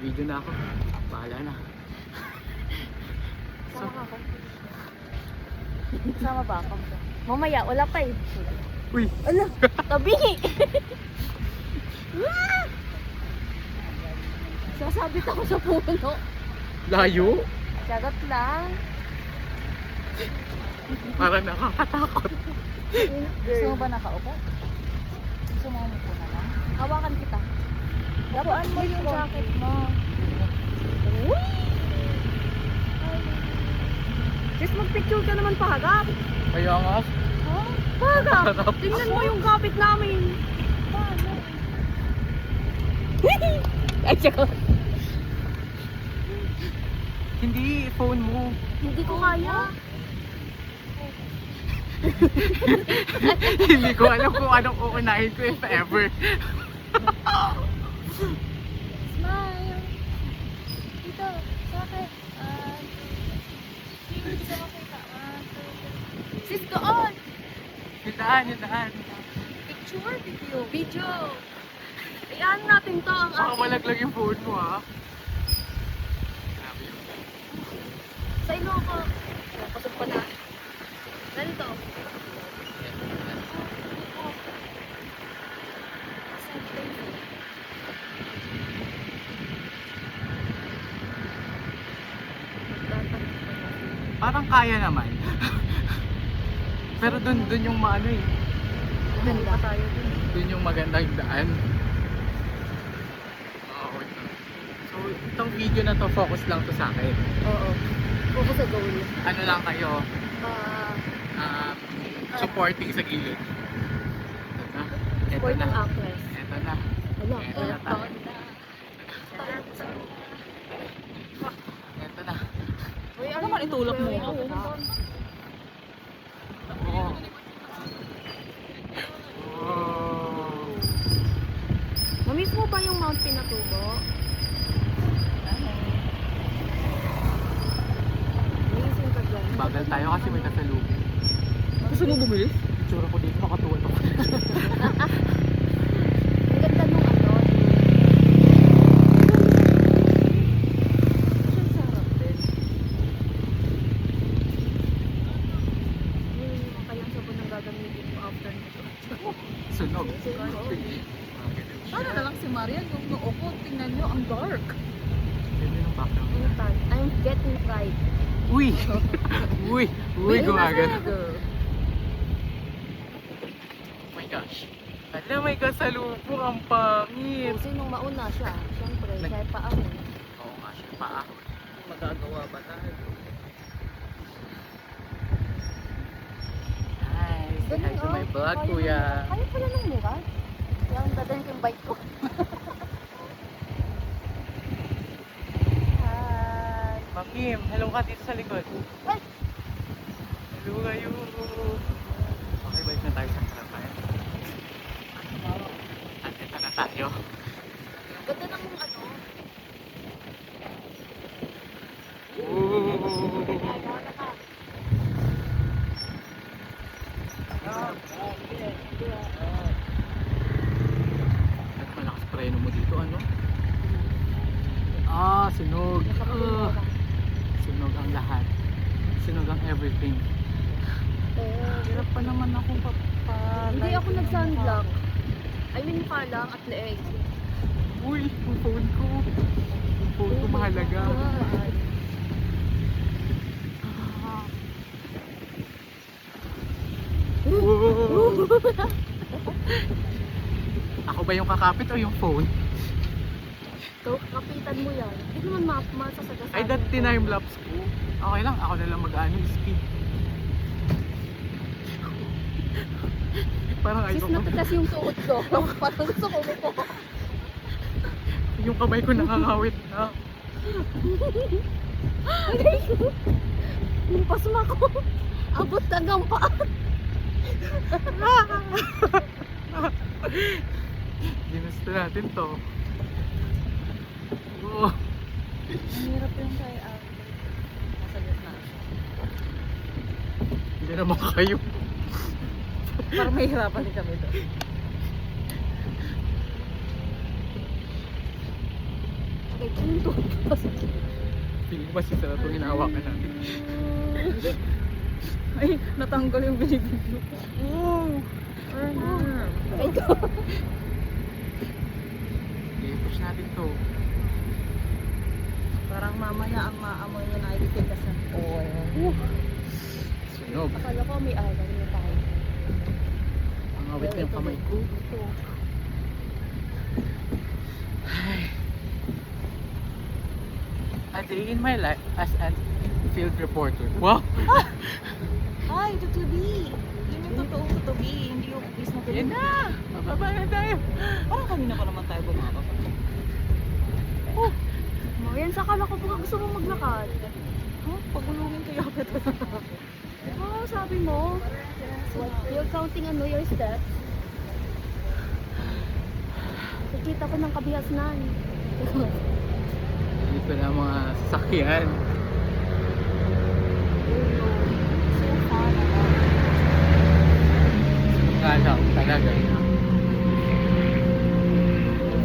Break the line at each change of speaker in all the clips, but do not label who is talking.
Naka-video na ako. Bahala na.
Sama ka ako. Sama ba ako? Mamaya, wala pa eh.
Uy!
Ano? Tabi! Sasabit ako sa puno.
Layo?
Charot lang.
Parang nakakatakot.
Gusto mo ba nakaupo? Gusto mo umupo na lang? Hawakan kita. Labuan mo yung jacket mo. Uy! Just magpicture ka naman paharap.
Kaya nga.
Huh? Paharap? Tingnan mo yung kapit namin. Ay, tsaka.
Hindi, phone mo.
Hindi ko kaya.
Hindi ko alam kung anong uunahin ko if ever.
Smile. Dito, sa akin. Dito sa akin ka. Sis, doon.
Yung daan.
Picture, video. Iyan natin to ang
Baka malaglag yung phone mo ha.
Sa Iloco. Pasok pa na. Ganito.
Parang kaya naman. Pero dun yung maano eh.
Ganda tayo dun.
Dun yung magandang daan. Oo. So, itong video na to, focus lang to sa akin.
Oo. Focus sa goal.
Ano lang kayo,
Ah,
supporting sa gilid. Ito
support
na.
ng actress.
Ito na.
Wala.
Ito na tayo. Ito na.
Uy, ano man itulak mo?
Oo. Oh.
Namiss mo ba yung Mount Pinatubo? Amazing ka dyan.
Bagal tayo kasi may kasalubong.
Gusto mo bumili?
Itsura ko dito, makatuwa ako.
Ang ganda nung ano. Siyang sarap din. Yung kayang sabon ang gagamitin mo after nito.
Sunog.
Para na lang si Marian yung noopo, tingnan nyo, ang dark.
Ganda ng background.
I'm getting fried.
Uy! Uy, gumagano.
Girl.
Oh my gosh. Alam, may kasalubong, ang pangit.
Kung sinong mauna siya, siyempre,
Nag-
siya pa ako.
Oo nga siya, paa.
Magagawa ba tayo?
Hi, say hi to my vlog, kuya.
Kaya pala ng mura. Kaya ang dadalhin ko yung bike ko. Hi.
Ma'am Kim, hello ka dito sa likod.
Ay!
Hello kayo. Okay, balik na tayo sa harapan. At ito na tayo.
Ganda ng ano.
Ooh. At malakas preno mo dito, ano? Sunog. Sunog ang lahat. Sunog ang everything.
Hirap pa naman akong papalay.
Hindi ako nag-sunblock. I mean, mukha lang at leeg.
Uy, yung phone ko. Yung phone ko mahalaga. Whoa. Ako ba yung kakapit o yung phone?
Kapitan mo yan. Hindi naman masasagasaan.
Ay, that time-lapse ko. Okay lang, ako na lang mag-ano, speed. Parang
Sis, napitas yung tuhod ko. Parang gusto ko po.
yung kamay ko nakangawit na.
Yung pasma ko. Abot hanggang paa.
Ginusto natin to. Oo.
Ang hirap yung kay Ate. Nasa gitna siya.
Hindi naman kayo.
Parang mahihirapan din kami doon.
Okay,
Feeling ko ba si Sarah itong hinahawakan natin?
Ay, natanggal yung binibidyo.
Ito.
Okay, push natin to.
Parang mamaya ang maamoy niya na ititigasan.
Oo, ayan.
Sunog.
Akala ko may alam na tayo.
Ang awit na yung kamay ko.
Ito.
A day in my life as a field reporter. Wow!
Ay, tutubi! Yun yung totoong tutubi, hindi yung upis na tutubi.
Yan na! Mababa na tayo.
Parang kanina pa naman tayo bumaba.
Oh, yan sa kala ko baka gusto mo maglakad.
Huh? Pagulungin kayo kita.
Oh, sabi mo. You're counting your steps. Nakikita ko ng kabihasnan.
Dito na ang mga sasakyan.
So far.
Kala ko talaga.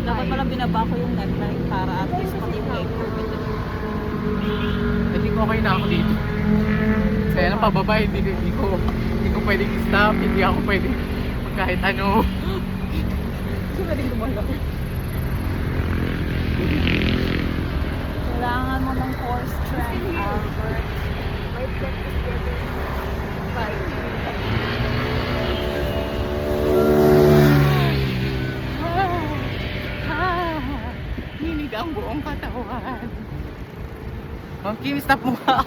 Dapat pala binaba ko yung neckline para at least pati yung curve ito.
I think okay na ako dito. Kaya lang pababa, hindi ko pwedeng stop, hindi ako pwedeng kahit ano.
Gusto ka rin gumalaw. Kailangan mo ng core strength, Albert.
Might get together. Bye.
Ninig ang buong katawan. Ma'am Kim, stop mo nga.